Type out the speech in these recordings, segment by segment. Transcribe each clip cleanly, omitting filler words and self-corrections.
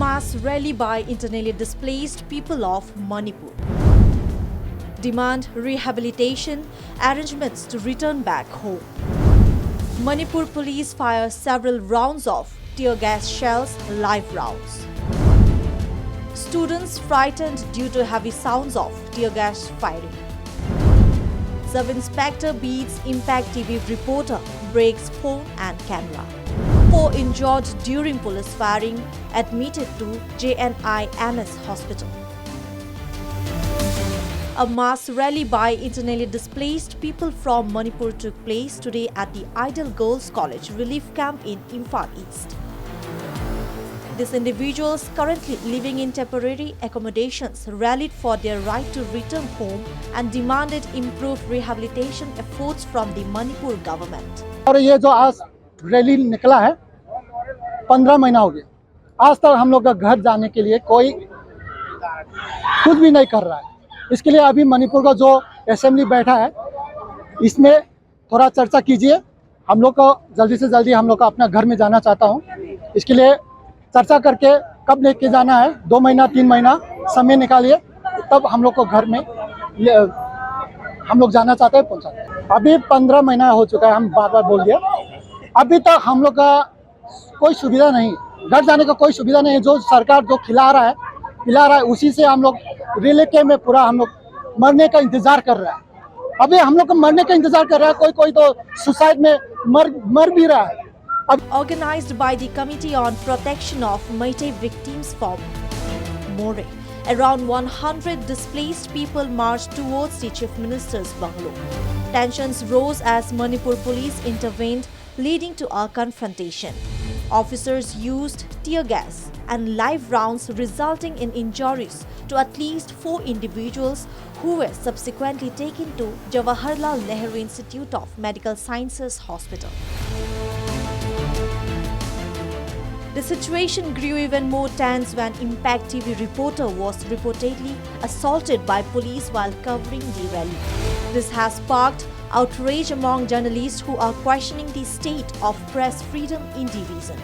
mass rally by internally displaced people of Manipur. Demand rehabilitation, arrangements to return back home. Manipur police fire several rounds of tear gas shells, live rounds. Students frightened due to heavy sounds of tear gas firing. Sub-Inspector beats Impact TV reporter, breaks phone and camera. 4 injured during police firing, admitted to JNIMS hospital. A mass rally by internally displaced people from Manipur took place today at the Ideal Girls College relief camp in Imphal East. These individuals currently living in temporary accommodations rallied for their right to return home and demanded improved rehabilitation efforts from the Manipur government. और ये जो आज rally निकला है 15 महीना हो गया, आज तक हम लोग का घर जाने के लिए कोई कुछ भी नहीं कर रहा है। इसके लिए अभी मणिपुर का जो असेंबली बैठा है इसमें थोड़ा चर्चा कीजिए। हम लोग को जल्दी से जल्दी हम लोग का अपना घर में जाना चाहता हूँ। इसके लिए चर्चा करके कब लेके जाना है, 2 महीना 3 महीना समय निकालिए, तब हम लोग को घर में हम लोग जाना चाहते हैं पहुँचाते हैं। अभी 15 महीना हो चुका है, हम बार बार बोल दिया। अभी तक हम लोग का कोई सुविधा नहीं, घर जाने का कोई सुविधा नहीं है। जो सरकार जो खिला रहा है उसी से हम लोग रिलेके में पूरा हम लोग मरने का इंतजार कर रहा है। अभी हम लोग को मरने का इंतजार कर रहा है, कोई तो सुसाइड में मर भी रहा है। Organized by the Committee on Protection of Meitei Victims from More, around 100 displaced people marched towards the Chief Minister's bungalow. Tensions rose as Manipur police intervened, leading to a confrontation. Officers used tear gas and live rounds, resulting in injuries to at least 4 individuals who were subsequently taken to Jawaharlal Nehru Institute of Medical Sciences Hospital. The situation grew even more tense when Impact TV reporter was reportedly assaulted by police while covering the rally. This has sparked outrage among journalists who are questioning the state of press freedom in the region.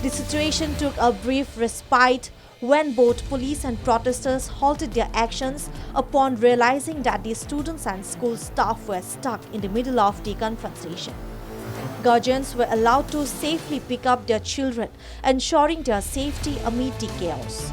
The situation took a brief respite when both police and protesters halted their actions upon realizing that the students and school staff were stuck in the middle of the confrontation. Guardians were allowed to safely pick up their children, ensuring their safety amid the chaos.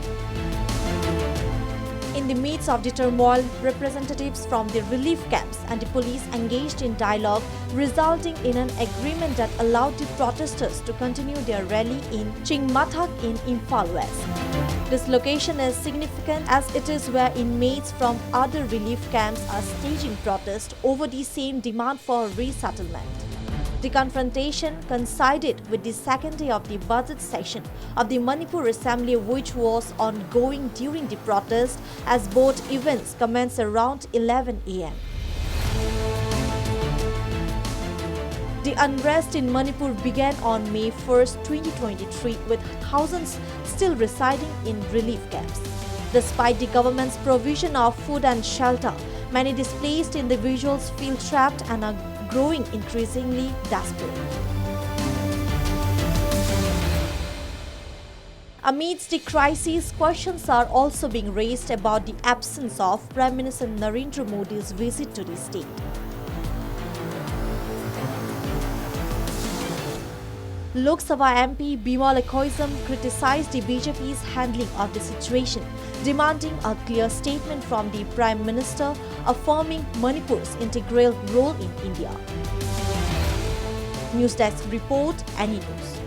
In the midst of the turmoil, representatives from the relief camps and the police engaged in dialogue, resulting in an agreement that allowed the protesters to continue their rally in Chingmathak in Imphal West. This location is significant as it is where inmates from other relief camps are staging protests over the same demand for resettlement. The confrontation coincided with the second day of the budget session of the Manipur Assembly, which was ongoing during the protest as both events commenced around 11 a.m. The unrest in Manipur began on May 1, 2023, with thousands still residing in relief camps. Despite the government's provision of food and shelter, many displaced individuals feel trapped and are growing increasingly desperate. Amidst the crisis, questions are also being raised about the absence of Prime Minister Narendra Modi's visit to the state. Lok Sabha MP Bimal Ekhoism criticized the BJP's handling of the situation, demanding a clear statement from the Prime Minister affirming Manipur's integral role in India. News Desk Report, Any News.